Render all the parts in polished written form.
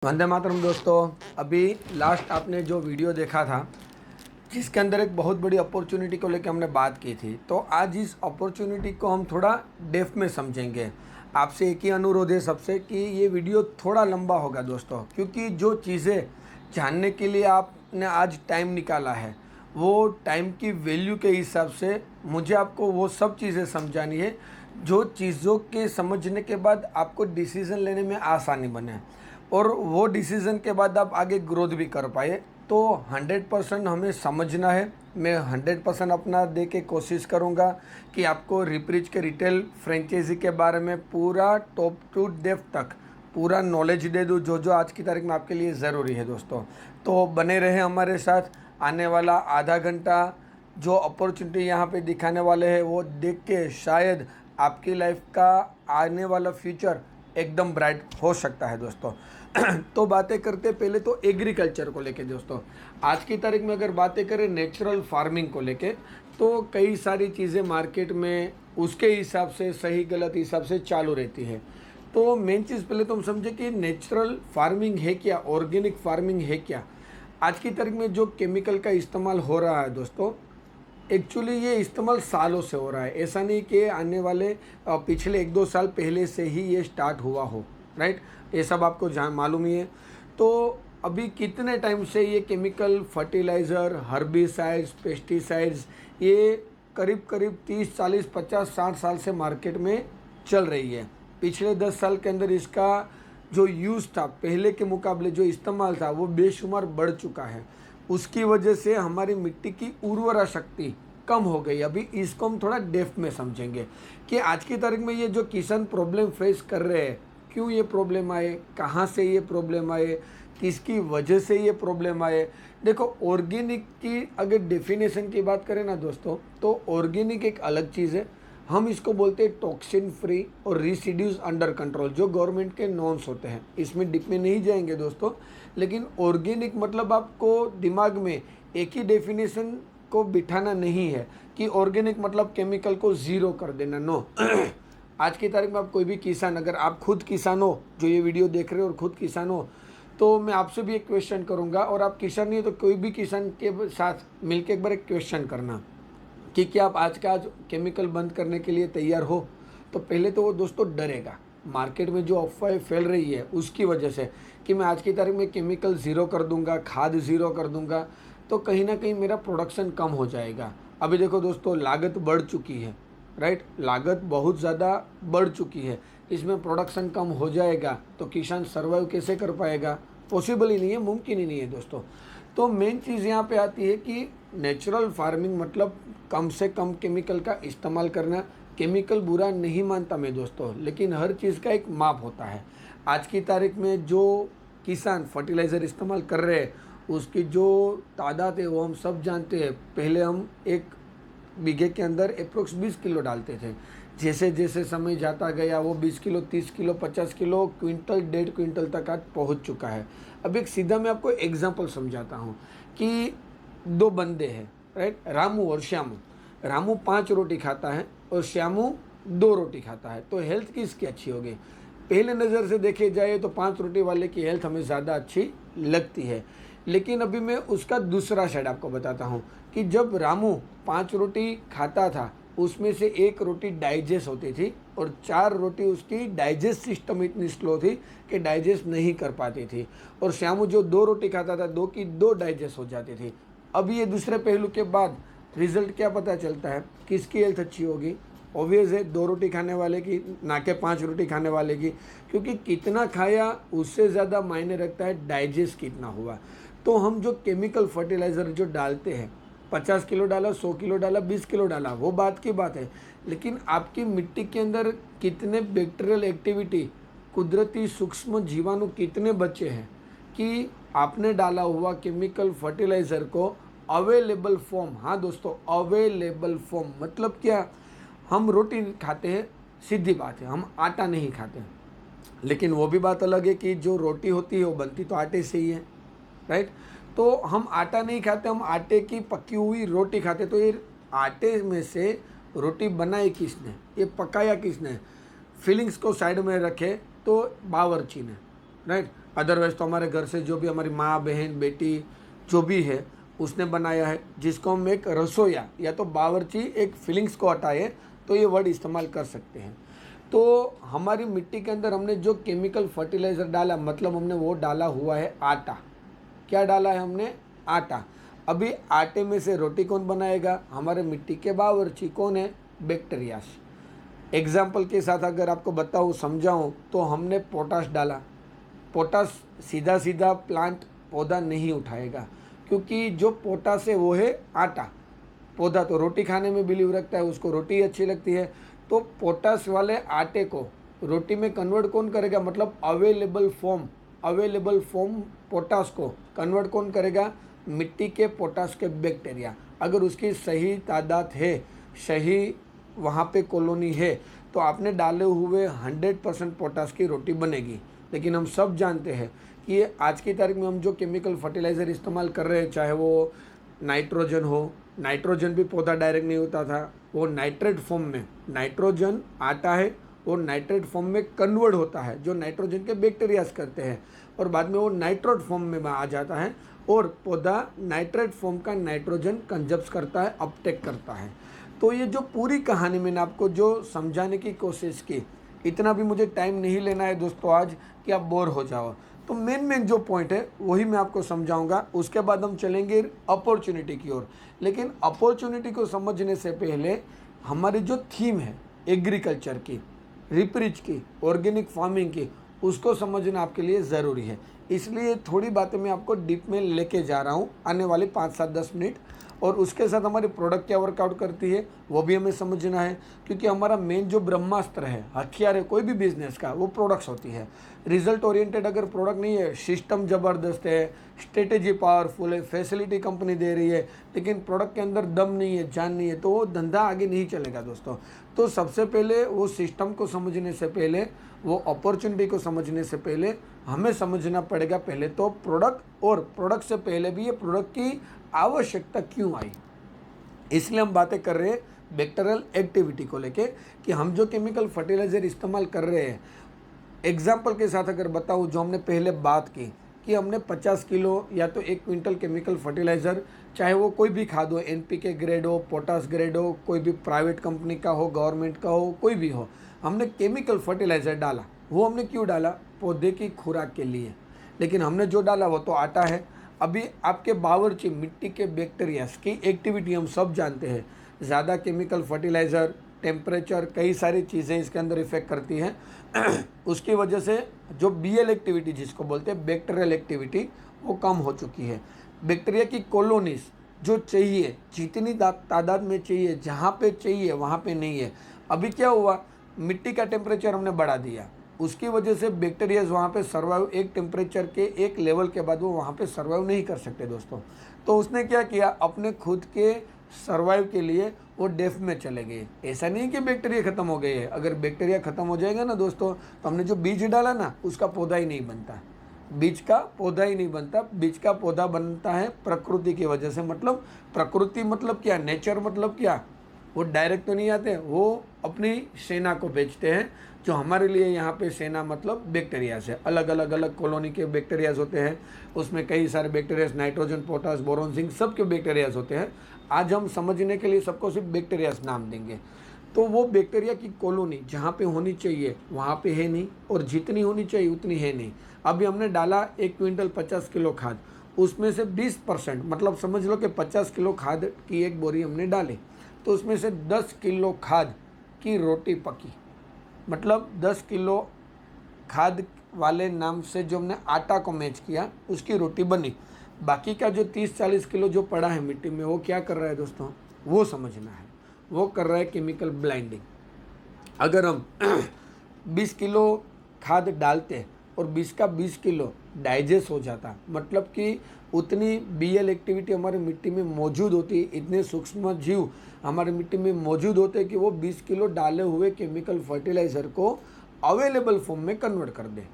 वंदे मातरम दोस्तों। अभी लास्ट आपने जो वीडियो देखा था जिसके अंदर एक बहुत बड़ी अपॉर्चुनिटी को लेकर हमने बात की थी, तो आज इस अपॉर्चुनिटी को हम थोड़ा डेप्थ में समझेंगे। आपसे एक ही अनुरोध है सबसे कि ये वीडियो थोड़ा लंबा होगा दोस्तों, क्योंकि जो चीज़ें जानने के लिए आपने आज टाइम निकाला है वो टाइम की वैल्यू के हिसाब से मुझे आपको वो सब चीज़ें समझानी है जो चीज़ों के समझने के बाद आपको डिसीज़न लेने में आसानी बने और वो डिसीज़न के बाद आप आगे ग्रोथ भी कर पाए। तो 100% हमें समझना है। मैं 100% अपना दे के कोशिश करूँगा कि आपको रिप्रीच के रिटेल फ्रेंचाइजी के बारे में पूरा टॉप टू डेप्थ तक पूरा नॉलेज दे दूँ जो जो आज की तारीख में आपके लिए ज़रूरी है दोस्तों। तो बने रहे हमारे साथ। आने वाला आधा घंटा जो अपॉर्चुनिटी यहाँ पे दिखाने वाले हैं वो देख के शायद आपकी लाइफ का आने वाला फ्यूचर एकदम ब्राइट हो सकता है दोस्तों। तो बातें करते पहले तो एग्रीकल्चर को लेके दोस्तों। आज की तारीख में अगर बातें करें नेचुरल फार्मिंग को लेके, तो कई सारी चीज़ें मार्केट में उसके हिसाब से सही गलत हिसाब से चालू रहती है। तो मेन चीज़ पहले तो हम समझे कि नेचुरल फार्मिंग है क्या, ऑर्गेनिक फार्मिंग है क्या। आज की तारीख में जो केमिकल का इस्तेमाल हो रहा है दोस्तों, एक्चुअली ये इस्तेमाल सालों से हो रहा है। ऐसा नहीं कि आने वाले पिछले 1-2 साल पहले से ही ये स्टार्ट हुआ हो, राइट। ये सब आपको जान मालूम ही है। तो अभी कितने टाइम से ये केमिकल फर्टिलाइज़र, हर्बिसाइड्स, पेस्टिसाइड्स ये करीब करीब 30, 40, 50, 60 साल से मार्केट में चल रही है। पिछले 10 साल के अंदर इसका जो यूज़ था पहले के मुकाबले जो इस्तेमाल था वो बेशुमार बढ़ चुका है। उसकी वजह से हमारी मिट्टी की उर्वरा शक्ति कम हो गई। अभी इसको हम थोड़ा डेप्थ में समझेंगे कि आज की तारीख में ये जो किसान प्रॉब्लम फेस कर रहे हैं, क्यों ये प्रॉब्लम आए, कहाँ से ये प्रॉब्लम आए, किसकी वजह से ये प्रॉब्लम आए। देखो, ऑर्गेनिक की अगर डेफिनेशन की बात करें ना दोस्तों, तो ऑर्गेनिक एक अलग चीज़ है। हम इसको बोलते हैं टॉक्सिन फ्री और रेसिड्यूज अंडर कंट्रोल, जो गवर्नमेंट के नॉर्म्स होते हैं। इसमें डिप में नहीं जाएंगे दोस्तों, लेकिन ऑर्गेनिक मतलब आपको दिमाग में एक ही डेफिनेशन को बिठाना नहीं है कि ऑर्गेनिक मतलब केमिकल को ज़ीरो कर देना, नो। आज की तारीख में आप कोई भी किसान, अगर आप खुद किसान हो जो ये वीडियो देख रहे हो और खुद किसान हो, तो मैं आपसे भी एक क्वेश्चन करूँगा, और आप किसान नहीं हो तो कोई भी किसान के साथ मिलकर एक बार एक क्वेश्चन करना कि क्या आप आज का आज केमिकल बंद करने के लिए तैयार हो। तो पहले तो वो दोस्तों डरेगा मार्केट में जो अफवाहें फैल रही है उसकी वजह से कि मैं आज की तारीख में केमिकल ज़ीरो कर दूंगा, खाद ज़ीरो कर दूंगा, तो कहीं ना कहीं मेरा प्रोडक्शन कम हो जाएगा। अभी देखो दोस्तों, लागत बढ़ चुकी है, राइट। लागत बहुत ज़्यादा बढ़ चुकी है, इसमें प्रोडक्शन कम हो जाएगा तो किसान सर्वाइव कैसे कर पाएगा। पॉसिबल ही नहीं है, मुमकिन ही नहीं है दोस्तों। तो मेन चीज़ यहाँ पे आती है कि नेचुरल फार्मिंग मतलब कम से कम केमिकल का इस्तेमाल करना। केमिकल बुरा नहीं मानता मैं दोस्तों, लेकिन हर चीज़ का एक माप होता है। आज की तारीख में जो किसान फर्टिलाइज़र इस्तेमाल कर रहे हैं उसकी जो तादाद है वो हम सब जानते हैं। पहले हम एक बीघे के अंदर अप्रोक्स 20 किलो डालते थे। जैसे जैसे समय जाता गया वो 20 kilo, 30 kilo, 50 kilo, quintal, 1.5 quintal तक आज पहुंच चुका है। अब एक सीधा मैं आपको एग्जांपल समझाता हूं कि 2 बंदे हैं, राइट, रामू और श्यामू। रामू 5 रोटी खाता है और श्यामू 2 रोटी खाता है, तो हेल्थ किसकी अच्छी होगी। पहले नज़र से देखे जाए तो 5 रोटी वाले की हेल्थ हमें ज़्यादा अच्छी लगती है। लेकिन अभी मैं उसका दूसरा साइड आपको बताता हूँ कि जब रामू 5 रोटी खाता था उसमें से 1 रोटी डाइजेस्ट होती थी और 4 रोटी उसकी डाइजेस्ट सिस्टम इतनी स्लो थी कि डाइजेस्ट नहीं कर पाती थी। और श्यामू जो 2 रोटी खाता था 2 की 2 डाइजेस्ट हो जाती थी। अब ये दूसरे पहलू के बाद रिजल्ट क्या पता चलता है, किसकी हेल्थ अच्छी होगी। ऑब्वियस है 2 रोटी खाने वाले की, ना कि 5 रोटी खाने वाले की, क्योंकि कितना खाया उससे ज़्यादा मायने रखता है डाइजेस्ट कितना हुआ। तो हम जो केमिकल फर्टिलाइज़र जो डालते हैं, 50 किलो डाला, 100 किलो डाला, 20 किलो डाला, वो बात की बात है, लेकिन आपकी मिट्टी के अंदर कितने बैक्टीरियल एक्टिविटी, कुदरती सूक्ष्म जीवाणु कितने बचे हैं कि आपने डाला हुआ केमिकल फर्टिलाइज़र को अवेलेबल फॉर्म, हाँ दोस्तों, अवेलेबल फॉर्म मतलब क्या, हम रोटी खाते हैं, सीधी बात है, हम आटा नहीं खाते, लेकिन वो भी बात अलग है कि जो रोटी होती है वो बनती तो आटे से ही है, राइट। तो हम आटा नहीं खाते, हम आटे की पकी हुई रोटी खाते। तो ये आटे में से रोटी बनाई किसने, ये पकाया किसने, फीलिंग्स को साइड में रखे तो बावर्ची ने, राइट। अदरवाइज़ तो हमारे घर से जो भी हमारी माँ, बहन, बेटी जो भी है उसने बनाया है, जिसको हम एक रसोइया या तो बावर्ची एक फीलिंग्स को हटाए तो ये वर्ड इस्तेमाल कर सकते हैं। तो हमारी मिट्टी के अंदर हमने जो केमिकल फर्टिलाइज़र डाला, मतलब हमने वो डाला हुआ है आटा। क्या डाला है हमने? आटा। अभी आटे में से रोटी कौन बनाएगा? हमारे मिट्टी के बावर्ची। कौन है? बैक्टीरियास। एग्जाम्पल के साथ अगर आपको बताऊँ, समझाऊँ, तो हमने पोटाश डाला। पोटाश सीधा सीधा प्लांट पौधा नहीं उठाएगा, क्योंकि जो पोटाश है वो है आटा। पौधा तो रोटी खाने में बिलीव रखता है, उसको रोटी अच्छी लगती है। तो पोटाश वाले आटे को रोटी में कन्वर्ट कौन करेगा? मतलब अवेलेबल फॉर्म पोटाश को कन्वर्ट कौन करेगा? मिट्टी के पोटाश के बैक्टीरिया। अगर उसकी सही तादाद है, सही वहाँ पे कॉलोनी है, तो आपने डाले हुए 100% पोटाश की रोटी बनेगी। लेकिन हम सब जानते हैं कि ये आज की तारीख में हम जो केमिकल फर्टिलाइज़र इस्तेमाल कर रहे हैं, चाहे वो नाइट्रोजन हो, नाइट्रोजन भी पौधा डायरेक्ट नहीं होता था, वो नाइट्रेट फॉर्म में, नाइट्रोजन आटा है वो नाइट्रेट फॉर्म में कन्वर्ट होता है, जो नाइट्रोजन के बैक्टीरियाज करते हैं, और बाद में वो नाइट्रोट फॉर्म में आ जाता है और पौधा नाइट्रेट फॉर्म का नाइट्रोजन कंजप्ट करता है, अपटेक करता है। तो ये जो पूरी कहानी मैंने आपको जो समझाने की कोशिश की, इतना भी मुझे टाइम नहीं लेना है दोस्तों आज कि आप बोर हो जाओ। तो मेन जो पॉइंट है वही मैं आपको समझाऊंगा। उसके बाद हम चलेंगे अपॉर्चुनिटी की ओर। लेकिन अपॉर्चुनिटी को समझने से पहले हमारी जो थीम है एग्रीकल्चर की, रिपरिच की, ऑर्गेनिक फार्मिंग की, उसको समझना आपके लिए ज़रूरी है। इसलिए थोड़ी बातें मैं आपको डीप में लेके जा रहा हूँ आने वाले 5-7-10 मिनट। और उसके साथ हमारी प्रोडक्ट क्या वर्कआउट करती है वो भी हमें समझना है, क्योंकि हमारा मेन जो ब्रह्मास्त्र है, हथियार है कोई भी बिजनेस का, वो प्रोडक्ट्स होती है। रिजल्ट ओरिएंटेड अगर प्रोडक्ट नहीं है, सिस्टम ज़बरदस्त है, स्ट्रेटेजी पावरफुल है, फैसिलिटी कंपनी दे रही है, लेकिन प्रोडक्ट के अंदर दम नहीं है, जान नहीं है, तो वो धंधा आगे नहीं चलेगा दोस्तों। तो सबसे पहले वो सिस्टम को समझने से पहले, वो अपॉर्चुनिटी को समझने से पहले हमें समझना पड़ेगा पहले तो प्रोडक्ट, और प्रोडक्ट से पहले भी ये प्रोडक्ट की आवश्यकता क्यों आई। इसलिए हम बातें कर रहे हैं बैक्टीरियल एक्टिविटी को लेके, कि हम जो केमिकल फर्टिलाइज़र इस्तेमाल कर रहे हैं, एग्जाम्पल के साथ अगर बताऊँ, जो हमने पहले बात की कि हमने 50 किलो या तो 1 क्विंटल केमिकल फर्टिलाइज़र, चाहे वो कोई भी खाद हो, NPK ग्रेड हो, पोटास ग्रेड हो, कोई भी प्राइवेट कंपनी का हो, गवर्नमेंट का हो, कोई भी हो, हमने केमिकल फर्टिलाइज़र डाला। वो हमने क्यों डाला? पौधे की खुराक के लिए। लेकिन हमने जो डाला वो तो आटा है। अभी आपके बावर्ची मिट्टी के बैक्टीरियाज की एक्टिविटी हम सब जानते हैं। ज़्यादा केमिकल फर्टिलाइज़र, टेम्परेचर, कई सारी चीज़ें इसके अंदर इफ़ेक्ट करती हैं। उसकी वजह से जो BL एक्टिविटी जिसको बोलते हैं बैक्टीरियल एक्टिविटी, वो कम हो चुकी है। बैक्टीरिया की कॉलोनीज जो चाहिए, जितनी तादाद में चाहिए, जहाँ पे चाहिए वहाँ पे नहीं है। अभी क्या हुआ, मिट्टी का टेम्परेचर हमने बढ़ा दिया, उसकी वजह से बैक्टीरियाज वहाँ पे सर्वाइव, एक टेम्परेचर के एक लेवल के बाद वो वहाँ पे सर्वाइव नहीं कर सकते दोस्तों। तो उसने क्या किया, अपने खुद के सर्वाइव के लिए वो डेथ में चले गए। ऐसा नहीं कि बैक्टीरिया ख़त्म हो गए हैं, अगर बैक्टीरिया ख़त्म हो जाएगा ना दोस्तों, तो हमने जो बीज डाला ना, उसका पौधा ही नहीं बनता, बीज का पौधा ही नहीं बनता। बीज का पौधा बनता है प्रकृति की वजह से। मतलब प्रकृति मतलब क्या, नेचर मतलब क्या, वो डायरेक्ट तो नहीं आते, वो अपनी सेना को भेजते हैं। जो हमारे लिए यहाँ पे सेना मतलब बैक्टीरियाज है, अलग अलग कॉलोनी के बैक्टीरियाज होते हैं, उसमें कई सारे bacterias, nitrogen, potash, boron, zinc, सब के बैक्टीरियाज होते हैं। आज हम समझने के लिए सबको सिर्फ बैक्टीरियाज नाम देंगे। तो वो बैक्टीरिया की कॉलोनी जहाँ पे होनी चाहिए वहाँ पे है नहीं, और जितनी होनी चाहिए उतनी है नहीं। अभी हमने डाला 1 क्विंटल 50 किलो खाद, उसमें से 20%, मतलब समझ लो कि 50 किलो खाद की एक बोरी हमने डाली, तो उसमें से 10 किलो खाद की रोटी पकी। मतलब 10 किलो खाद वाले नाम से जो हमने आटा को मैच किया, उसकी रोटी बनी। बाकी का जो 30-40 किलो जो पड़ा है मिट्टी में, वो क्या कर रहा है दोस्तों, वो समझना है। वो कर रहा है केमिकल ब्लाइंडिंग। अगर हम 20 किलो खाद डालते और 20 का 20 किलो डाइजेस्ट हो जाता, मतलब कि उतनी BL एक्टिविटी हमारी मिट्टी में मौजूद होती, इतने सूक्ष्म जीव हमारी मिट्टी में मौजूद होते कि वो 20 किलो डाले हुए केमिकल फर्टिलाइज़र को अवेलेबल फॉर्म में कन्वर्ट कर दे।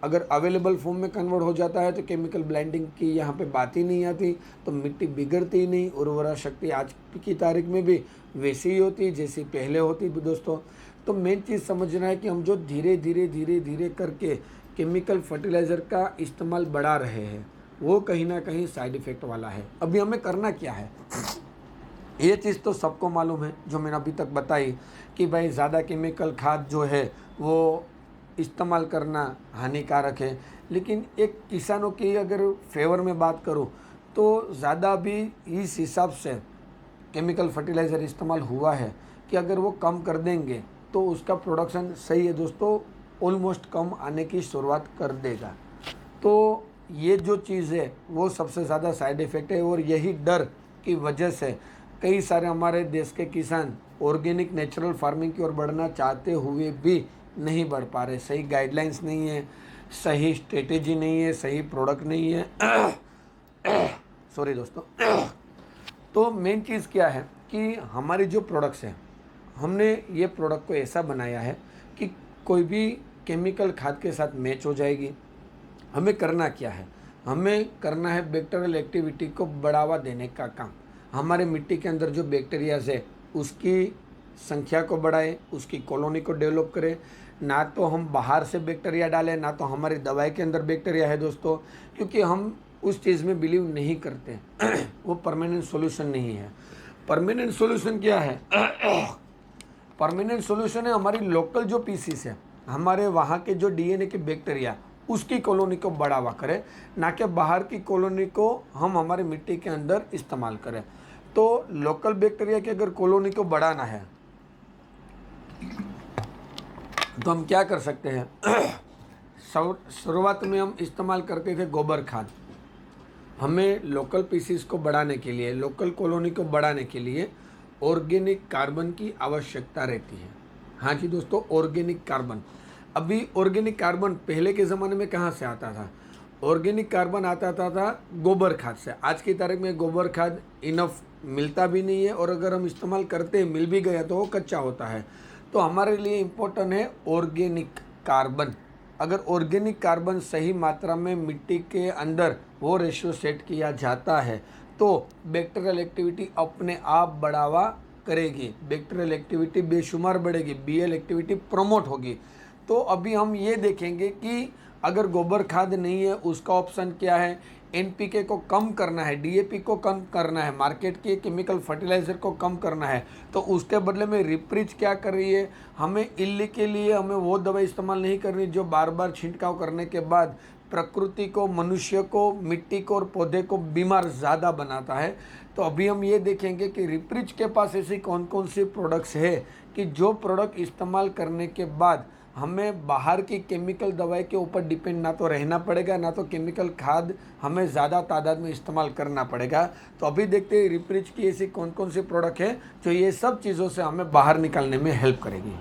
अगर अवेलेबल फॉर्म में कन्वर्ट हो जाता है तो केमिकल ब्लाइंडिंग की यहाँ पे बात ही नहीं आती, तो मिट्टी बिगड़ती ही नहीं। उर्वरा शक्ति आज की तारीख में भी वैसी ही होती जैसी पहले होती दोस्तों। तो मेन चीज़ समझना है कि हम जो धीरे धीरे करके केमिकल फर्टिलाइज़र का इस्तेमाल बढ़ा रहे हैं वो कहीं ना कहीं साइड इफ़ेक्ट वाला है। अभी हमें करना क्या है, ये चीज़ तो सबको मालूम है जो मैंने अभी तक बताई कि भाई ज़्यादा केमिकल खाद जो है वो इस्तेमाल करना हानिकारक है। लेकिन एक किसानों की अगर फेवर में बात करूँ तो ज़्यादा भी इस हिसाब से केमिकल फर्टिलाइज़र इस्तेमाल हुआ है कि अगर वो कम कर देंगे तो उसका प्रोडक्शन सही है दोस्तों ऑलमोस्ट कम आने की शुरुआत कर देगा। तो ये जो चीज़ है वो सबसे ज़्यादा साइड इफ़ेक्ट है और यही डर की वजह से कई सारे हमारे देश के किसान ऑर्गेनिक नेचुरल फार्मिंग की ओर बढ़ना चाहते हुए भी नहीं बढ़ पा रहे। सही गाइडलाइंस नहीं है, सही स्ट्रेटेजी नहीं है, सही प्रोडक्ट नहीं है सॉरी दोस्तों। तो मेन चीज़ क्या है कि हमारी जो प्रोडक्ट्स हैं हमने ये प्रोडक्ट को ऐसा बनाया है कि कोई भी केमिकल खाद के साथ मैच हो जाएगी। हमें करना क्या है, हमें करना है बैक्टीरियल एक्टिविटी को बढ़ावा देने का काम। हमारे मिट्टी के अंदर जो बैक्टीरियाज है उसकी संख्या को बढ़ाएं, उसकी कॉलोनी को डेवलप करें। ना तो हम बाहर से बैक्टीरिया डालें, ना तो हमारी दवाई के अंदर बैक्टीरिया है दोस्तों, क्योंकि हम उस चीज़ में बिलीव नहीं करते वो परमानेंट सॉल्यूशन नहीं है। परमानेंट सॉल्यूशन क्या है परमानेंट सॉल्यूशन है हमारी लोकल जो पीसीस है, हमारे वहाँ के जो डीएनए के बैक्टीरिया उसकी कॉलोनी को बढ़ावा करें, ना कि बाहर की कॉलोनी को हम हमारे मिट्टी के अंदर इस्तेमाल करें। तो लोकल बैक्टीरिया की अगर कॉलोनी को बढ़ाना है तो हम क्या कर सकते हैं शुरुआत में हम इस्तेमाल करते थे गोबर खाद। हमें लोकल पीसीस को बढ़ाने के लिए, लोकल कॉलोनी को बढ़ाने के लिए ऑर्गेनिक कार्बन की आवश्यकता रहती है। हाँ जी दोस्तों, ऑर्गेनिक कार्बन। अभी ऑर्गेनिक कार्बन पहले के ज़माने में कहाँ से आता था? ऑर्गेनिक कार्बन आता था गोबर खाद से। आज की तारीख में गोबर खाद इनफ मिलता भी नहीं है, और अगर हम इस्तेमाल करते हैं मिल भी गया तो वो कच्चा होता है। तो हमारे लिए इम्पोर्टेंट है ऑर्गेनिक कार्बन। अगर ऑर्गेनिक कार्बन सही मात्रा में मिट्टी के अंदर वो रेशियो सेट किया जाता है तो बैक्टीरियल एक्टिविटी अपने आप बढ़ावा करेगी, बैक्टीरियल एक्टिविटी बेशुमार बढ़ेगी, बीएल एक्टिविटी प्रमोट होगी। तो अभी हम ये देखेंगे कि अगर गोबर खाद नहीं है उसका ऑप्शन क्या है। एनपीके को कम करना है, डीएपी को कम करना है, मार्केट के केमिकल फर्टिलाइज़र को कम करना है, तो उसके बदले में रिप्रीच क्या कर रही है, हमें इल्ली के लिए हमें वो दवाई इस्तेमाल नहीं करनी जो बार बार छिड़काव करने के बाद प्रकृति को, मनुष्य को, मिट्टी को और पौधे को बीमार ज़्यादा बनाता है। तो अभी हम ये देखेंगे कि रिप्रीच के पास ऐसी कौन कौन सी प्रोडक्ट्स है कि जो प्रोडक्ट इस्तेमाल करने के बाद हमें बाहर की केमिकल दवाई के ऊपर डिपेंड ना तो रहना पड़ेगा, ना तो केमिकल खाद हमें ज़्यादा तादाद में इस्तेमाल करना पड़ेगा। तो अभी देखते हैं रिप्रीच की ऐसी कौन कौन सी प्रोडक्ट है जो ये सब चीज़ों से हमें बाहर निकालने में हेल्प करेगी।